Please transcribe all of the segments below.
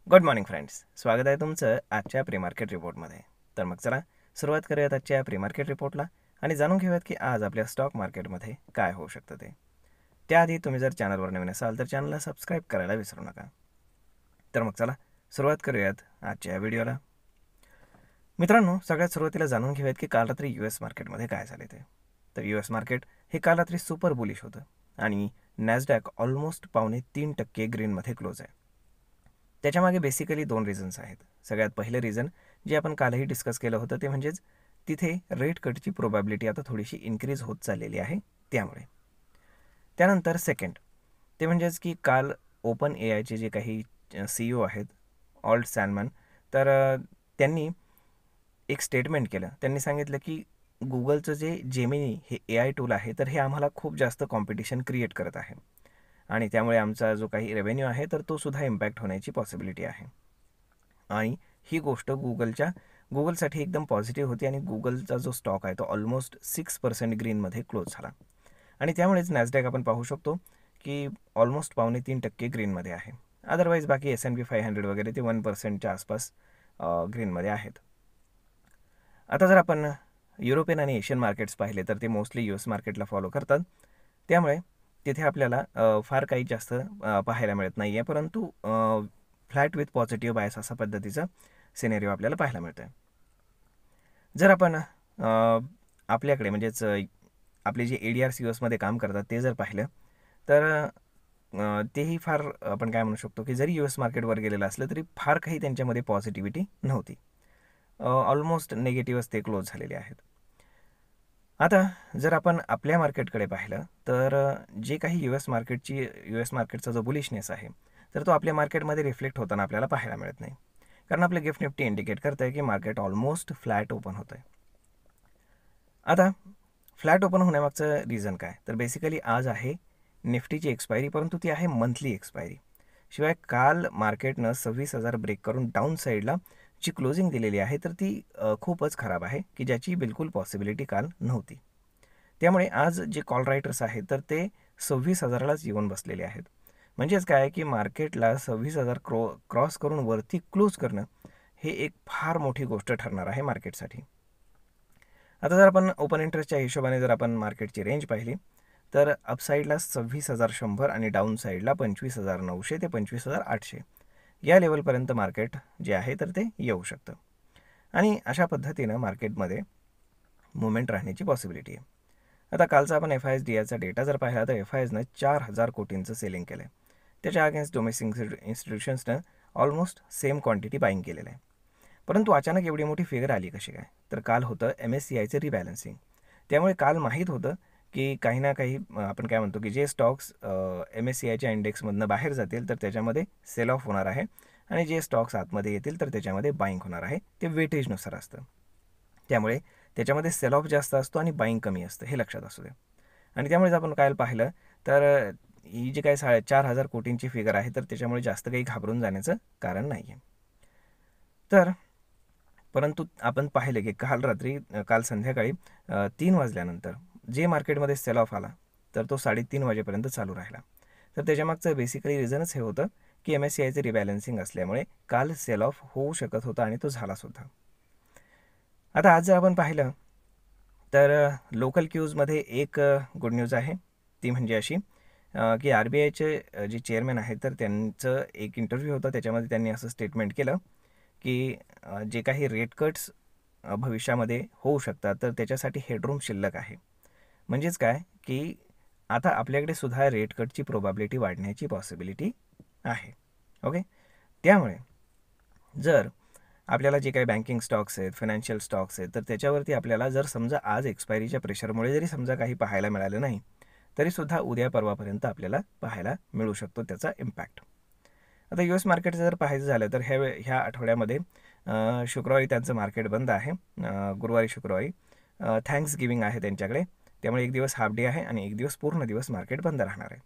Good morning friends, स्वागत आहे तुमचं आजच्या प्री मार्केट रिपोर्टमध्ये. तर मग चला सुरुवात करूयात आजच्या प्री मार्केट रिपोर्टला आणि जाणून घेऊयात की आज आपल्या स्टॉक मार्केटमध्ये काय होऊ शकतं ते. त्याआधी तुम्ही जर चॅनलवर नवीन असाल तर चॅनलला सबस्क्राईब करायला विसरू नका. तर मग चला सुरुवात करूयात आजच्या व्हिडिओला. मित्रांनो, सगळ्यात सुरुवातीला जाणून घेऊयात की काल रात्री US मार्केटमध्ये काय झाले ते. तर US मार्केट हे काल रात्री सुपर बुलिश होतं आणि नॅसडॅक ऑलमोस्ट 3.25% ग्रीनमध्ये क्लोज आहे. त्याच्यामागे बेसिकली दोन रिझन्स आहेत. सगळ्यात पहिलं रिझन जे आपण कालही डिस्कस केलं होतं ते म्हणजेच तिथे रेट कटची प्रोबॅबिलिटी आता थोडीशी इन्क्रीज होत चाललेली आहे त्यामुळे. त्यानंतर सेकंड ते म्हणजेच की काल ओपन AIचे जे काही CEO आहेत ऑल्ट सॅलमन, तर त्यांनी एक स्टेटमेंट केलं. त्यांनी सांगितलं की गुगलचं जे जेमिनी हे AI टूल आहे तर हे आम्हाला खूप जास्त कॉम्पिटिशन क्रिएट करत आहे आणि त्यामुळे आमचा जो काही रेव्हेन्यू आहे तर तो सुद्धा इम्पॅक्ट होण्याची पॉसिबिलिटी आहे. आणि ही गोष्ट गुगलसाठी एकदम पॉझिटिव्ह होती आणि गुगलचा जो स्टॉक आहे तो ऑलमोस्ट 6% ग्रीनमध्ये क्लोज झाला आणि त्यामुळेच नॅसडॅक आपण पाहू शकतो की ऑलमोस्ट 3.25% ग्रीनमध्ये आहे. अदरवाईज बाकी S&P 500 वगैरे ते 1%च्या आसपास ग्रीनमध्ये आहेत. आता जर आपण युरोपियन आणि एशियन मार्केट्स पाहिले तर ते मोस्टली US मार्केटला फॉलो करतात, त्यामुळे तिथे आपल्याला फार काही जास्त पाहायला मिळत नाही आहे, परंतु फ्लॅट विथ पॉझिटिव्ह बायस असा पद्धतीचा सिनेरिओ आपल्याला पाहायला मिळतो आहे. जर आपण आपल्याकडे म्हणजेच आपले जे ADRs USमध्ये काम करतात ते जर पाहिलं तर तेही फार आपण काय म्हणू शकतो की जरी US मार्केटवर गेलेलं असलं तरी फार काही त्यांच्यामध्ये पॉझिटिव्हिटी नव्हती. ऑलमोस्ट निगेटिव्हच ते क्लोज झालेले आहेत. आता जर आपण आपल्या मार्केटकडे पाहिलं तर जे काही US मार्केटचा जो बुलिशनेस आहे तर तो आपल्या मार्केटमध्ये रिफ्लेक्ट होताना आपल्याला पाहायला मिळत नाही, कारण आपलं गिफ्ट निफ्टी इंडिकेट करतं आहे की मार्केट ऑलमोस्ट फ्लॅट ओपन होतं आहे. आता फ्लॅट ओपन होण्यामागचं रिझन काय, तर बेसिकली आज आहे निफ्टीची एक्सपायरी, परंतु ती आहे मंथली एक्सपायरी. शिवाय काल मार्केटनं 26,000 ब्रेक करून डाऊन साईडला जी क्लोजिंग दिलेली आहे तर ती खूपच खराब आहे की ज्याची बिलकुल पॉसिबिलिटी काल नव्हती. त्यामुळे आज जे कॉल रायटर्स आहेत तर ते 26,000लाच येऊन बसलेले आहेत. म्हणजेच काय की मार्केटला 26,000 क्रॉस करून वरती क्लोज करणं हे एक फार मोठी गोष्ट ठरणार आहे मार्केटसाठी. आता जर आपण ओपन इंटरेस्टच्या हिशोबाने जर आपण मार्केटची रेंज पाहिली तर अपसाईडला 26,100 आणि डाऊन साईडला 25,900 ते 25,800 या लेवलपर्यंत मार्केट जे आहे तर ते येऊ शकतं आणि अशा पद्धतीनं मार्केटमध्ये मुवमेंट राहण्याची पॉसिबिलिटी आहे. आता कालचा आपण FISDIचा डेटा जर पाहिला तर FISनं 4,000 कोटींचं सेलिंग केलं आहे. त्याच्या अगेन्स्ट डोमेस्टिक इन्स्टिट्यूशन्सनं ऑलमोस्ट सेम क्वांटिटी बाईंग केलेलं आहे. परंतु अचानक एवढी मोठी फिगर आली कशी काय, तर काल होतं MSCIचं रिबॅलन्सिंग. त्यामुळे काल माहीत होतं की काही ना काही आपण काय म्हणतो की जे स्टॉक्स MSCIच्या इंडेक्समधनं बाहेर जातील तर त्याच्यामध्ये सेल ऑफ होणार आहे आणि जे स्टॉक्स आतमध्ये येतील तर त्याच्यामध्ये बाईंग होणार आहे. ते वेटेजनुसार असतं, त्यामुळे त्याच्यामध्ये सेल ऑफ जास्त असतो आणि बाईंग कमी असतं, हे लक्षात असू द्या. आणि त्यामुळेच आपण काय पाहिलं तर ही जी काही 4,000 कोटींची फिगर आहे तर त्याच्यामुळे जास्त काही घाबरून जाण्याचं कारण नाही आहे. तर परंतु आपण पाहिलं की काल संध्याकाळी 3 वाजल्यानंतर जे मार्केटमध्ये सेल ऑफ आला तर तो 3:30 वाजेपर्यंत चालू राहिला. तर त्याच्यामागचं बेसिकली रिझनच हे होतं की MSCIचं रिबॅलन्सिंग असल्यामुळे काल सेल ऑफ होऊ शकत होता आणि तो झालासुद्धा. आता आज जर आपण पाहिलं तर लोकल क्यूजमध्ये एक गुड न्यूज आहे, ती म्हणजे अशी की RBIचे जे चेअरमॅन आहेत तर त्यांचं एक इंटरव्ह्यू होता, त्याच्यामध्ये त्यांनी असं स्टेटमेंट केलं की जे काही रेट कट्स भविष्यामध्ये होऊ शकतात तर त्याच्यासाठी हेडरूम शिल्लक आहे. म्हणजेच काय की आता आपल्याकडे सुद्धा रेट कटची प्रोबॅबिलिटी वाढण्याची पॉसिबिलिटी आहे. ओके, त्यामुळे जर आपल्याला जे काही बँकिंग स्टॉक्स आहेत, फायनान्शियल स्टॉक्स आहेत, तर त्याच्यावरती आपल्याला जर समजा आज एक्सपायरीच्या प्रेशरमुळे जरी समजा काही पाहायला मिळालं नाही तरीसुद्धा उद्या परवापर्यंत आपल्याला पाहायला मिळू शकतो त्याचा इम्पॅक्ट. आता US मार्केटचं जर पाहायचं झालं तर ह्या आठवड्यामध्ये शुक्रवारी त्यांचं मार्केट बंद आहे. गुरुवारी शुक्रवारी थँक्स गिविंग आहे त्यांच्याकडे, त्यामुळे एक दिवस हाफ डे आहे आणि एक दिवस पूर्ण दिवस मार्केट बंद राहणार आहे.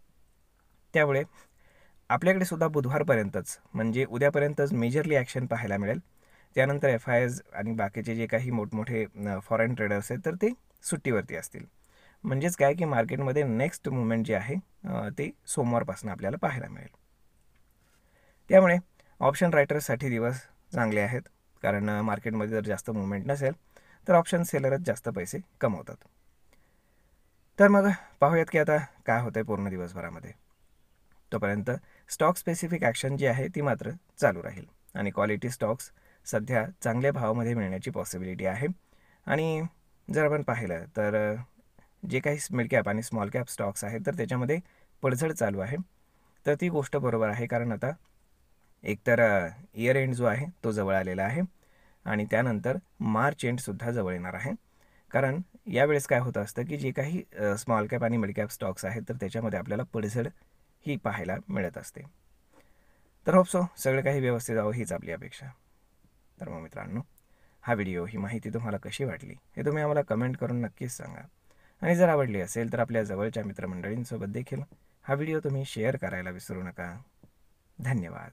त्यामुळे आपल्याकडे सुद्धा बुधवारपर्यंतच म्हणजे उद्यापर्यंतच मेजरली ॲक्शन पाहायला मिळेल. त्यानंतर FIs आणि बाकीचे जे काही मोठमोठे फॉरेन ट्रेडर्स आहेत तर ते सुट्टीवरती असतील. म्हणजेच काय की मार्केटमध्ये नेक्स्ट मुवमेंट जे आहे ते सोमवारपासून आपल्याला पाहायला मिळेल. त्यामुळे ऑप्शन रायटर्ससाठी दिवस चांगले आहेत, कारण मार्केटमध्ये जर जास्त मुवमेंट नसेल तर ऑप्शन सेलरच जास्त पैसे कमवतात. तर मग पाहूयात की आता काय होतं आहे पूर्ण दिवसभरामध्ये. तोपर्यंत स्टॉक स्पेसिफिक ॲक्शन जी आहे ती मात्र चालू राहील आणि क्वालिटी स्टॉक्स सध्या चांगल्या भावामध्ये मिळण्याची पॉसिबिलिटी आहे. आणि जर आपण पाहिलं तर जे काही मिड कॅप आणि स्मॉल कॅप स्टॉक्स आहेत तर त्याच्यामध्ये पडझड चालू आहे. तर ती गोष्ट बरोबर आहे, कारण आता एकतर इयर एंड जो आहे तो जवळ आलेला आहे आणि त्यानंतर मार्च एंडसुद्धा जवळ येणार आहे. कारण यावेळेस काय होतं असतं की जे काही स्मॉल कॅप आणि मिड कॅप स्टॉक्स आहेत तर त्याच्यामध्ये आपल्याला पडझड ही पाहायला मिळत असते. तर होप सो सगळं काही व्यवस्थित जावं हीच आपली अपेक्षा. तर मग मित्रांनो, हा व्हिडिओ, ही माहिती तुम्हाला कशी वाटली हे तुम्ही आम्हाला कमेंट करून नक्कीच सांगा. आणि जर आवडली असेल तर आपल्या जवळच्या मित्रमंडळींसोबत देखील हा व्हिडिओ तुम्ही शेअर करायला विसरू नका. धन्यवाद.